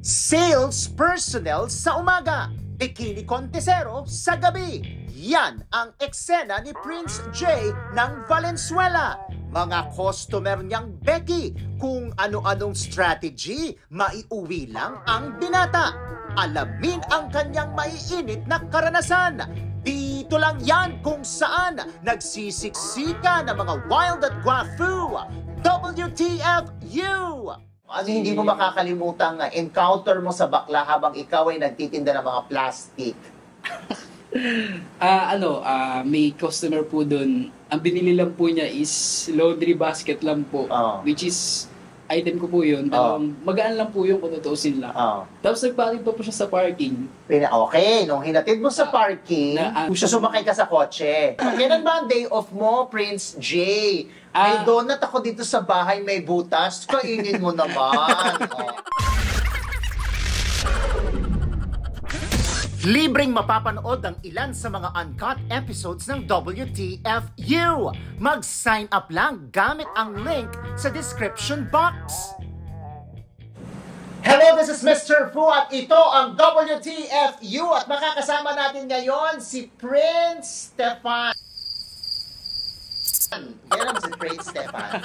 Sales personnel sa umaga, bikini kontesero sa gabi. Yan ang eksena ni Prince J ng Valenzuela. Mga customer niyang Becky, kung ano-anong strategy, maiuwi lang ang binata. Alamin ang kanyang maiinit na karanasan. Dito lang yan kung saan nagsisiksika ng mga wild at guafu. WTFU! Ano hindi mo makakalimutang encounter mo sa bakla habang ikaw ay nagtitinda ng mga plastic? May customer po doon. Ang binili lang po niya is laundry basket lang po. Which is, item ko po yun. Magaan lang po yun kung tutuusin lang. Tapos nagbatid pa po siya sa parking. Okay, nung hinatid mo sa parking, sumakay ka sa kotse. Kailan ba ang day off mo, Prince J? May donut ako dito sa bahay, may butas. Kainin mo naman. Libreng mapapanood ang ilan sa mga uncut episodes ng WTFU. Mag-sign up lang gamit ang link sa description box. Hello, this is Mr. Fu at ito ang WTFU at makakasama natin ngayon si Prince Stefan. Kaya naman si Prince Stefan?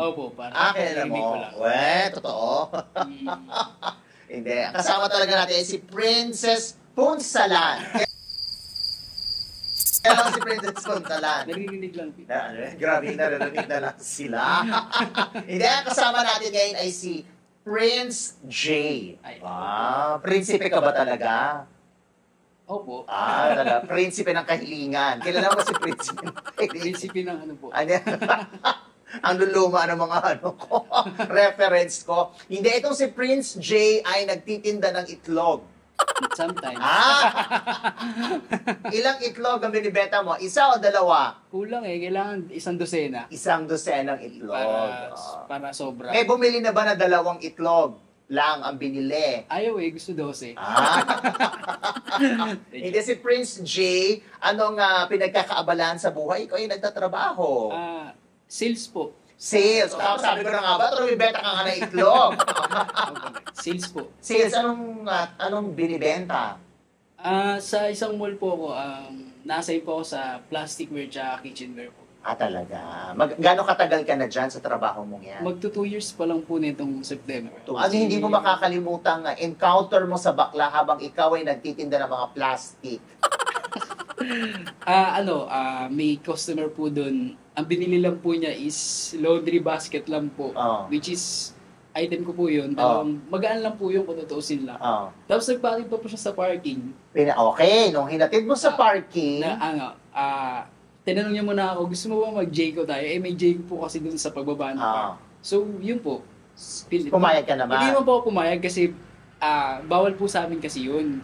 Opo, parang kaya mo? Totoo. Hindi. Kasama talaga natin ay si Princess Punsalan. Kaya lang si Princess Punsalan. Narinig lang. Grabe, narinig na lang sila. Hindi, kasama natin ngayon ay si Prince J. Prinsipe ka ba talaga? Opo. Talaga. Prinsipe ng kahilingan. Kilala mo si Prinsipe ng kahilingan? Prinsipe ng ano po? Ang luluma ng mga reference ko. Hindi, itong si Prince J ay nagtitinda ng itlog. Sometimes. Ilang itlog ang binibenta mo? Isa o dalawa? Kulang kailangan isang dosena. Isang dosenang itlog. Para sobra. May bumili na ba na 2 itlog lang ang binili? Ayaw gusto 12. Hindi, si Prince J, anong pinagkakaabalahan sa buhay? Ikaw ay nagtatrabaho. Sales po. Sales. Tapos sabi ko na nga ba, bibenta ka nga ng itlog. Sales po. Sales, anong binibenta? Sa isang mall po ako, nasa po ako sa plasticware at kitchenware po. Talaga. Gano'ng katagal ka na dyan sa trabaho mong yan? Magto 2 years pa lang po nitong September. Ano hindi mo makakalimutang encounter mo sa bakla habang ikaw ay nagtitinda ng mga plastic? May customer po doon. Ang binili lang po niya is laundry basket lang po. Which is, item ko po yun. Magaan lang po yun kung tutuusin lang. Tapos nagbatid pa po siya sa parking. Okay, nung hinatid mo sa parking... tinanong niya muna ako, gusto mo ba mag-Jayco tayo? May Jayco po kasi doon sa pagbaba ng car. So, yun po. Pumayag ka naman? Hindi naman po ako pumayag kasi bawal po sa amin kasi yun.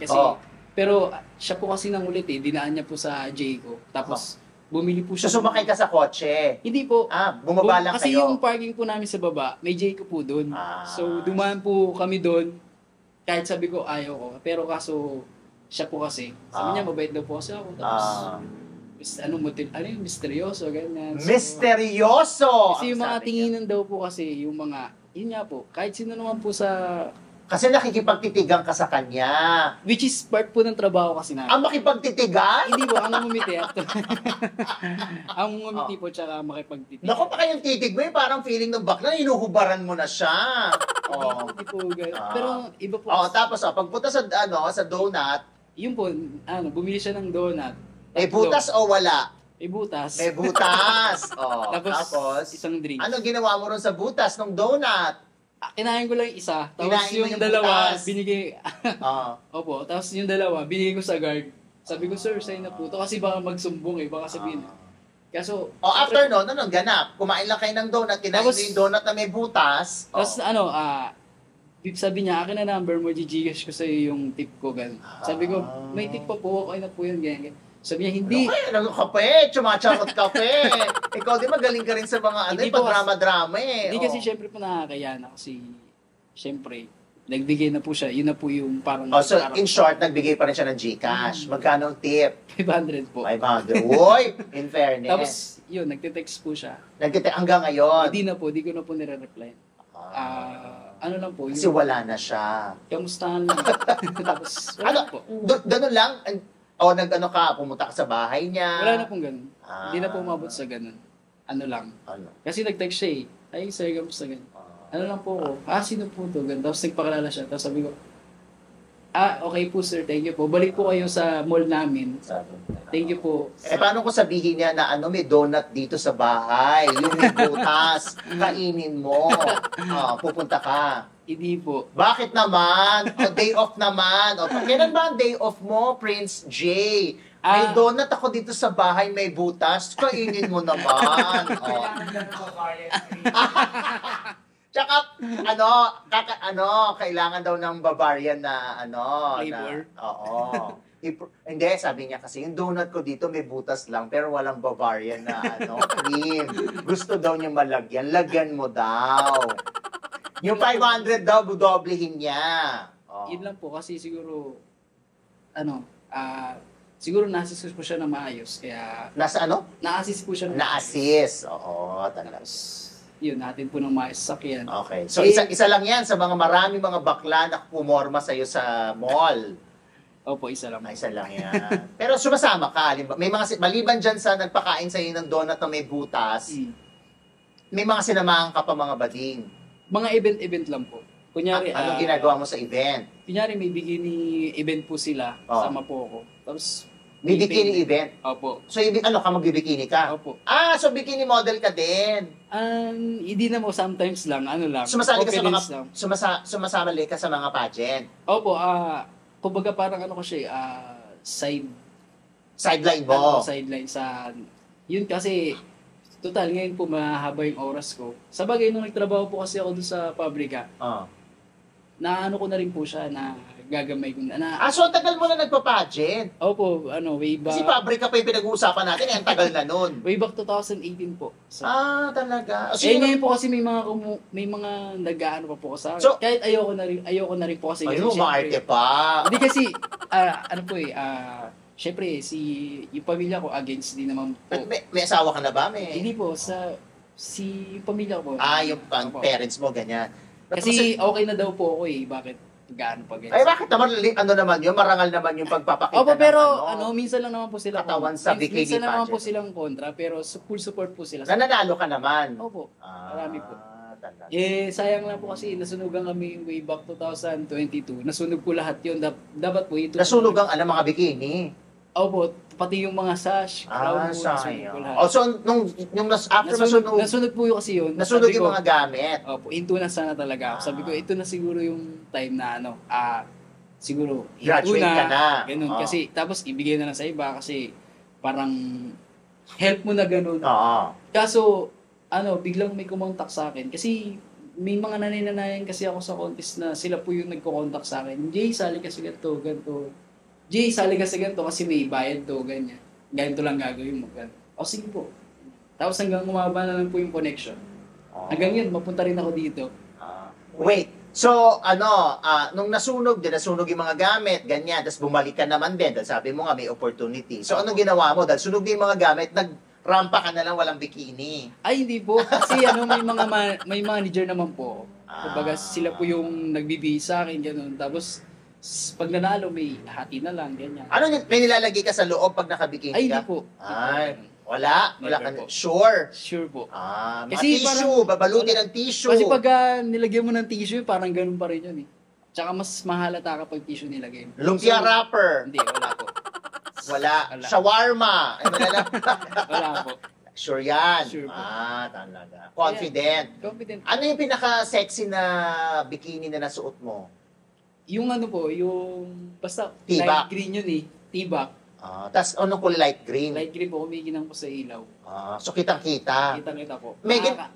Pero siya po kasi nang ulit dinaan niya po sa Jayco. Tapos, bumili po siya. So, sumakay ka sa kotse? Hindi po. Bumaba lang kasi kayo? Kasi yung parking po namin sa baba, may Jayco po doon. So, dumaan po kami doon. Kahit sabi ko, ayaw ko. Pero kaso, siya po kasi. Sabi niya, mabait daw po kasi ako. Tapos, yung misteryoso, ganyan. So, misteryoso! Kasi yung mga tinginan daw po kasi, yung mga, yun nga po, kahit sino naman po sa... Kasi nakikipagtitigan ka sa kanya. Which is part po ng trabaho kasi namin. Ang makipagtitigan? Hindi po, ang ngumiti. Ang ngumiti po, tsaka makipagtitigan. Naku, pa kayong titig mo, parang feeling ng bakla, inuhubaran mo na siya. Hindi po, pero iba po. Tapos, pagpunta sa donut, yun po, bumili siya ng donut. May butas o wala? May butas. May butas. Tapos, isang drink. Anong ginawa mo ron sa butas ng donut? Kinain ko lang isa. Tapos yung dalawa, binigay... Opo. Tapos yung dalawa, binigay ko sa guard. Sabi ko, sir, sa'yo na po ito. Kasi baka magsumbong baka sabihin. Kaso... after nun, anong ganap? Kumain lang kayo ng donut, kinain mo yung donut na may butas. Tapos sabi niya, akin na number mo, Gcash ko sa'yo yung tip ko, gano'n. Sabi ko, may tip pa po, okay na po yun, ganyan. Sabi niya, hindi. Kape, chumacharot kape. Ikaw di magaling ka rin sa mga pag-drama-drama Hindi kasi syempre po nakakaya na kasi, syempre, nagbigay na po siya. Yun na po yung parang... so in short, nagbigay pa rin siya ng Gcash. Magkano ang tip? 500 po. 500. Uy, in fairness. Tapos, yun, nagte-text po siya. Hanggang ngayon? Hindi na po, di ko na po nire-reply. ano lang po, Kasi wala na siya. kamustahan lang. Tapos, wala Ano, po. ganun lang? O nag-ano ka, pumunta ka sa bahay niya? Wala na pong ganun. Ah. Hindi na po umabot sa ganun. Ano lang. Ano? Kasi nag-text siya eh. Ay, sir, kamusta ganun? Ah. Ano lang po ako. Sino po to? Ganun. Tapos nagpakilala siya. Tapos sabi ko, okay po sir, thank you po. Balik po kayo sa mall namin. Thank you po. Paano ko sabihin niya na may donut dito sa bahay, yung may butas, kainin mo, pupunta ka. Hindi po. Bakit naman? Day off naman. Kailan ba ang day off mo, Prince J? May donut ako dito sa bahay, may butas, kainin mo naman. Tsaka, kailangan daw ng Bavarian na, Flavor? Oo. Hindi, sabi niya kasi, yung donut ko dito may butas lang, pero walang Bavarian na, cream. Gusto daw niya malagyan. Lagyan mo daw. Yung 500 daw, budoblehin niya. Yun lang po, kasi siguro, siguro na-assist po siya na maayos. Kaya, Nasa ano? na-assist po siya Na-assist. Oo, talaga. Yun, natin po ng maayos sakyan. Okay. So, isa lang yan sa maraming mga bakla na pumorma sa'yo sa mall. Opo, isa lang. Isa lang yan. Pero sumasama ka. May mga, maliban dyan sa nagpakain sa'yo ng donut na may butas, may mga sinamahan ka pa mga bading. Mga event lang po. Kunyari, anong ginagawa mo sa event? Kunyari, may bikini event po sila. Sama po ako. Tapos, may bikini event? Opo. So, ka magbibikini ka? Opo. So bikini model ka din? Hindi na mo, sometimes lang, lang. Sumasali ka sa mga, lang. sumasali ka sa mga pageant? Opo, kumbaga parang ko siya, sideline mo? Sideline sa, yun kasi, total, ngayon po mahaba yung oras ko. Sa bagay, nung nagtrabaho po kasi ako doon sa pabrika, na ko na rin po siya, na gagamay ko na. So tagal mo na nagpa-pageant? Opo, way back. Kasi pabrika pa yung pinag-uusapan natin, ang tagal na nun. Way back 2018 po. So, talaga. ngayon po kasi may mga nag-aano pa po sa akin. So, kahit ayoko na rin po kasi. Ayun, maarte pa. Hindi kasi, syempre, yung pamilya ko against din naman po. May asawa ka na ba? Hindi po, yung pamilya ko. Yung parents mo, ganyan. Kasi okay na daw po ako bakit? Gaano pa ganyan? Bakit naman, yun? Marangal naman yung pagpapakita Opo, pero minsan lang naman po sila katawan sa bikini minsan lang naman pageant. po silang kontra, pero full support po sila. Nananalo ka naman? Opo, marami po. Talaga. Sayang lang po kasi nasunugan kami way back 2022. Nasunog po lahat yun. Dapat po ito. Nasunog ang mga bikini? Opo, pati yung mga sash, crown po, nasunog po lahat. So, after nasunog po yun kasi yun. Nasunog yung mga gamit? Opo, into na sana talaga ako. Sabi ko, ito na siguro yung time na siguro, graduate ka na. Ganun. Kasi, tapos ibigay na lang sa iba kasi parang help mo na ganun. Kaso, biglang may kumontak sa akin. Kasi, may mga naninanayan kasi ako sa contest na sila po yung nagko-contact sa akin. Jay, sali kasi ganito. Jay, sali kasi ganito kasi may bayad to, ganyan. Ganito lang gagawin mo. Sige po. Tapos hanggang umaba na lang po yung connection. Hanggang yun, mapunta rin ako dito. Wait, so nung nasunog yung mga gamit, ganyan, tapos bumalik ka naman din, dahil sabi mo nga may opportunity. So anong ginawa mo? Dahil sunog din yung mga gamit, nagrampa ka na lang walang bikini. Ay, hindi po. Kasi may manager naman po. Kumbaga sila po yung nagbibigay sa akin, gano'n. Tapos, pag nanalo, may hati na lang, ganyan. May nilalagay ka sa loob pag nakabikini ka? Ay, hindi po. Wala ka. Sure? Sure po. Kasi tissue, babalutin ng tissue. Kasi pag nilagyan mo ng tissue, parang ganun pa rin yun . Tsaka mas mahalata kapag tissue nilagay mo. Lumpia wrapper? Hindi, wala po. Wala. Shawarma? Wala po. Sure yan? Sure po. Talaga. Confident? Confident. Ano yung pinaka-sexy na bikini na nasuot mo? Yung basta Tibak. light green yun Tibak. Tapos anong kulay? Light green? Light green po, kumikinang po sa ilaw. So kitang-kita. Kitang-kita po.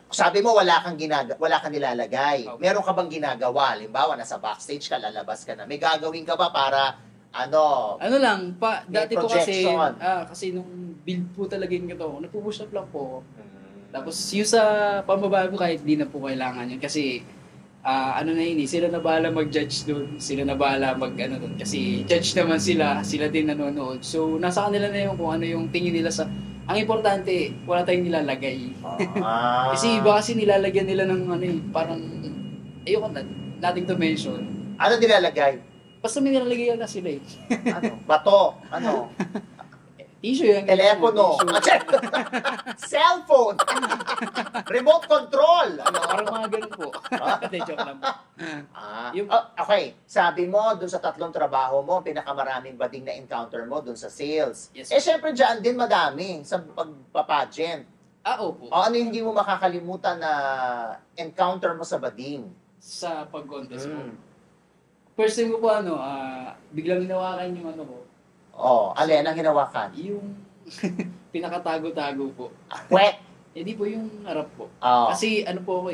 Sabi mo wala kang nilalagay. Okay. Meron ka bang ginagawa? Halimbawa, nasa backstage ka, lalabas ka na. May gagawin ka ba para lang, dati po kasi, projection? kasi nung build po talaga yung ito, nagpo-push up lang po. Tapos yung sa pambaba ko kahit di na po kailangan yun. Kasi, sila na bahala mag-judge doon. Sila na bahala doon. Kasi judge naman sila din nanonood. So, nasa kanila na yung kung ano yung tingin nila sa... Ang importante, wala tayong nilalagay. Kasi iba kasi nilalagyan nila ng parang ayoko na, nothing to mention. Ano nilalagay? Basta may nilalagay na sila eh. Ano? Bato? Ano? Tissue yan. Telepono? Tissue. Cellphone? Remote control? Ano? Parang mga ganun po. Hindi, joke lang po. Okay, sabi mo, dun sa 3 trabaho mo, pinakamaraming bading na encounter mo dun sa sales. Yes, Syempre dyan din madami sa pagpapagent. Opo. Ano yung hindi mo makakalimutan na encounter mo sa bading? Sa pag-contest po. First time ko po, biglang hinawakan yung ano ko. Alin ang hinawakan? Yung pinakatago-tago po. Wet! Hindi po yung harap po. Oh. Kasi ano po ako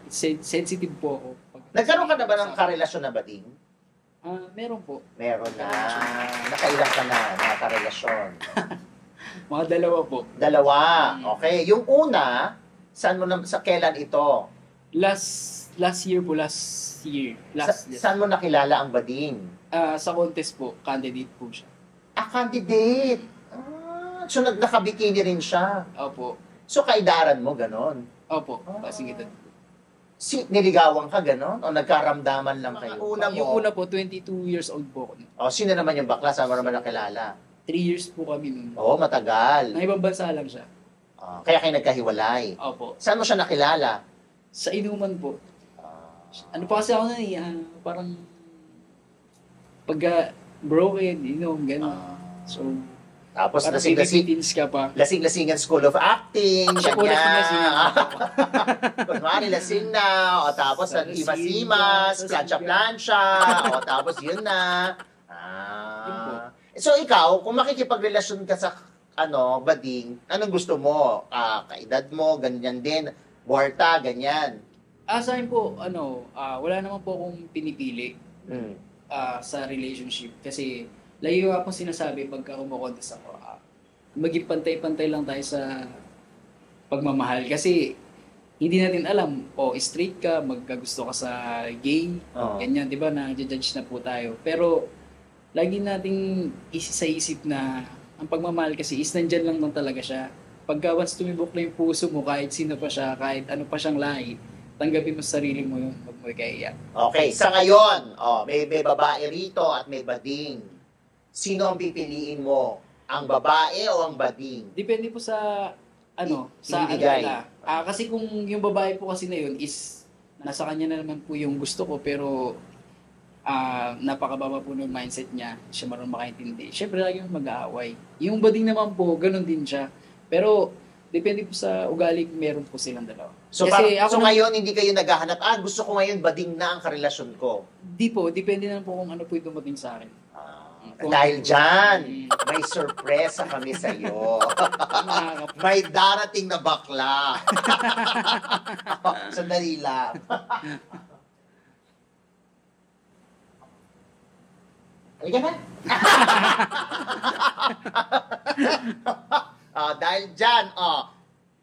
sensitive po ako. Nagkaroon ka na ba ng karelasyon na bading? Meron po. Meron na. Nakailang ka na karelasyon? Mga 2 po. 2. Okay. Yung una, sa kailan ito? Last year po, last year. Saan mo nakilala ang bading? Sa contest po, candidate po siya. Candidate. So nakabikini rin siya. Opo. So kaidaran mo, ganon? Opo, kasing edad po. Niligawan ka, ganon? O nagkaramdaman lang kayo? Yung una po, 22 years old po ako. Sino naman yung bakla? Saan mo naman nakilala? 3 years po kami nun. Matagal. Na ibang bansa lang siya. Kaya kayo nagkahiwalay. Opo. Saan mo siya nakilala? Sa inuman po. Ano pa kasi ako parang pagka broken, gano'n. So, tapos parang lasing-lasing ka pa. Lasing-lasingan School of Acting. Siya po lasing-lasingan. Kunwari, lasing na. Tapos, imas-imas, plancha-plancha. Tapos, yun na. So, ikaw, kung makikipagrelasyon ka sa bading, anong gusto mo? Kaedad mo, ganyan din. Buwarta, ganyan. Sa akin po, wala naman po akong pinipili sa relationship. Kasi, lagi ko nga pong sinasabi pagka kumokontest ako, maging pantay-pantay lang tayo sa pagmamahal. Kasi, hindi natin alam, straight ka, magkagusto ka sa gay, ganyan, di ba, na-judge na po tayo. Pero, lagi nating sa isip na ang pagmamahal kasi is nandyan lang talaga siya. Pagka once tumibok na yung puso mo, kahit sino pa siya, kahit ano pa siyang lahi, tanggapin mo sa sarili mo yun, huwag mo ikaiyak. Okay, sa ngayon, may babae rito at may bading. Sino ang pipiliin mo? Ang babae o ang bading? Depende po sa, sa nila. Kasi kung yung babae po kasi na yun is, nasa kanya na naman po yung gusto ko, pero napakababa po ng mindset niya, siya marunong makaintindi. Siyempre, lagi mag-aaway. Yung bading naman po, ganun din siya. Pero, depende po sa ugali, meron po silang dalawa. So, ngayon, hindi kayo naghahanap, gusto ko ngayon bading na ang karelasyon ko. Di po, depende na po kung ano po yung dumating sa akin. Dahil dyan, may sorpresa kami sa iyo. May darating na bakla. Sandali lang. Halika na. Dahil dyan,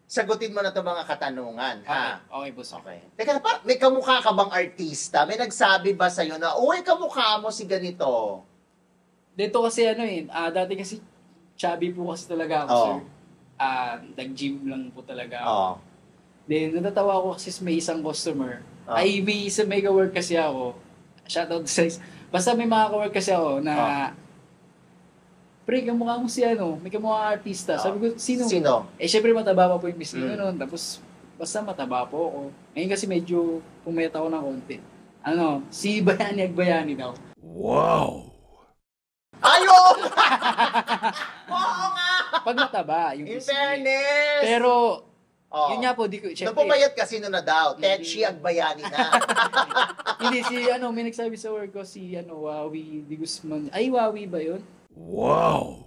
sagutin mo na itong mga katanungan, ha? Okay, boss. Okay. Teka, may kamukha ka bang artista? May nagsabi ba sa'yo na, kamukha mo si ganito? Dito kasi dati kasi chubby po kasi talaga ako, sir. Nag-gym lang po talaga ako. Then, natatawa ako kasi may isang customer. May ka-work kasi ako. Shoutout sa basta may mga ka-work kasi ako na pre, kamukha mo si may kamukha artista. Sabi ko, sino? Syempre mataba pa po yung miss nyo noon. Tapos, basta mataba po ako. Ngayon kasi medyo pumayat ako ng konti. Si Bayani Agbayani daw. Wow! Ayun! Oo nga! Pag mataba, yung in fairness! Pero, yun nga po, di ko, syempre. Napumayat kasi na daw. Tetchi Agbayani na. Hindi, may nagsabi sa work ko, Wawi Di Guzman. Ay, Wawi ba yun? Wow!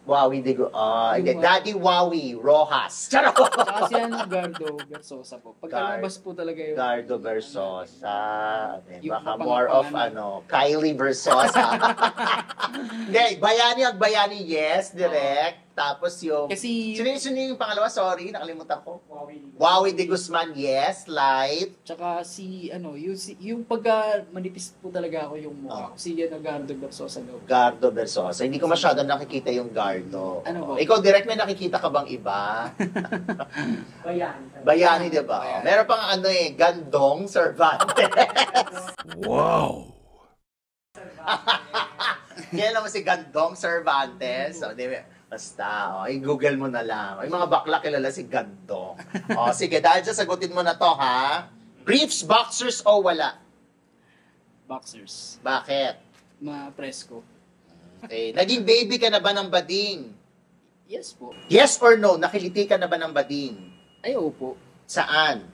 Wawi Di Guzman. Daddy Wawi Rojas. Charot! Saka si Gardo Versosa po. Pagkalabas po talaga yun. Gardo Versosa. Baka more of, Kylie Versosa. Hindi, Bayani Agbayani, yes, direct. tapos yung... Kasi... Sino yung pangalawa? Sorry, nakalimutan ko. Wawi de Guzman, yes, light. Tsaka yung pagka manipis po talaga ako yung mukha ko. Si Gardo Versosa daw. Gardo Versosa. Hindi ko masyado nakikita yung Gardo. Ano po? Ikaw, direct, may nakikita ka bang iba? Bayani. Bayani, di ba? Bayani. Meron pang Gandong Cervantes. Wow! Kaya naman si Gandong Cervantes. O, di ba? Basta, i-google mo na lang. Yung mga bakla kilala si Gandong. Sige, dahil dyan, sagutin mo na to, ha? Briefs, boxers, o wala? Boxers. Bakit? Ma-presko. Okay. Naging baby ka na ba ng bading? Yes po. Yes or no? Nakiliti ka na ba ng bading? Ay, opo. Saan?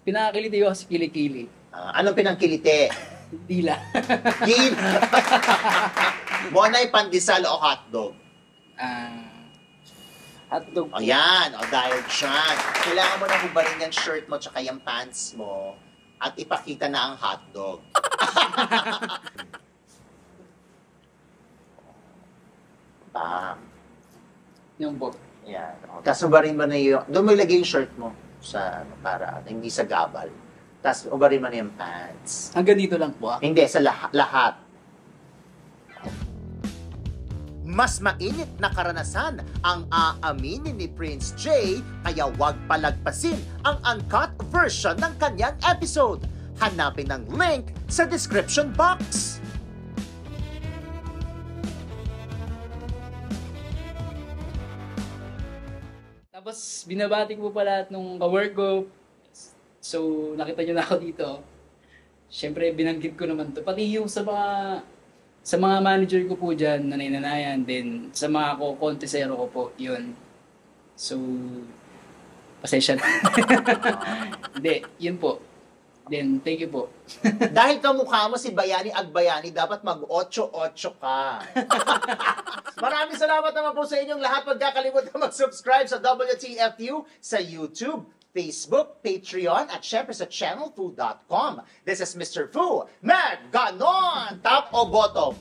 Pinakakiliti ko kasi kilikili. Anong pinangkiliti? Dila. Monay, pandesal o hotdog? Hotdog. O yan, dahil dyan. Kailangan mo na hubarin yung shirt mo tsaka yung pants mo at ipakita na ang hotdog. Bam. Yung po. Yan. Tapos ubarin mo na yung... Doon mo ilagay yung shirt mo sa para hindi sa gabal. Tapos ubarin mo na yung pants. Hanggang dito lang po. Hindi, sa lahat. Mas mainit na karanasan ang aaminin ni Prince J, kaya wag palagpasin ang uncut version ng kanyang episode. Hanapin ang link sa description box. Tapos, binabati ko pa lahat nung ka-work ko. So, nakita nyo na ako dito. Siyempre, binanggit ko naman to. Pati yung sa mga manager ko po dyan, nanay-nanayan, then sa mga kontesero ko po, yun. So, pasensya na. Hindi, yun po. Then, thank you po. Dahil kamukha mo si Bayani Agbayani, dapat mag-8-8 ka. Maraming salamat naman po sa inyong lahat. Huwag kakalimutan mag-subscribe sa WTFU sa YouTube, Facebook, Patreon, at syempre sa channelfu.com. This is Mr. Fu. Ganon! Top o bottom?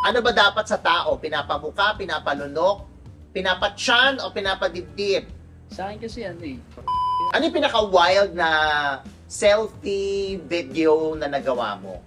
Ano ba dapat sa tao? Pinapamuka, pinapalunok, pinapatyan, o pinapadibdib? Sa akin kasi Ano yung pinaka-wild na selfie video na nagawa mo?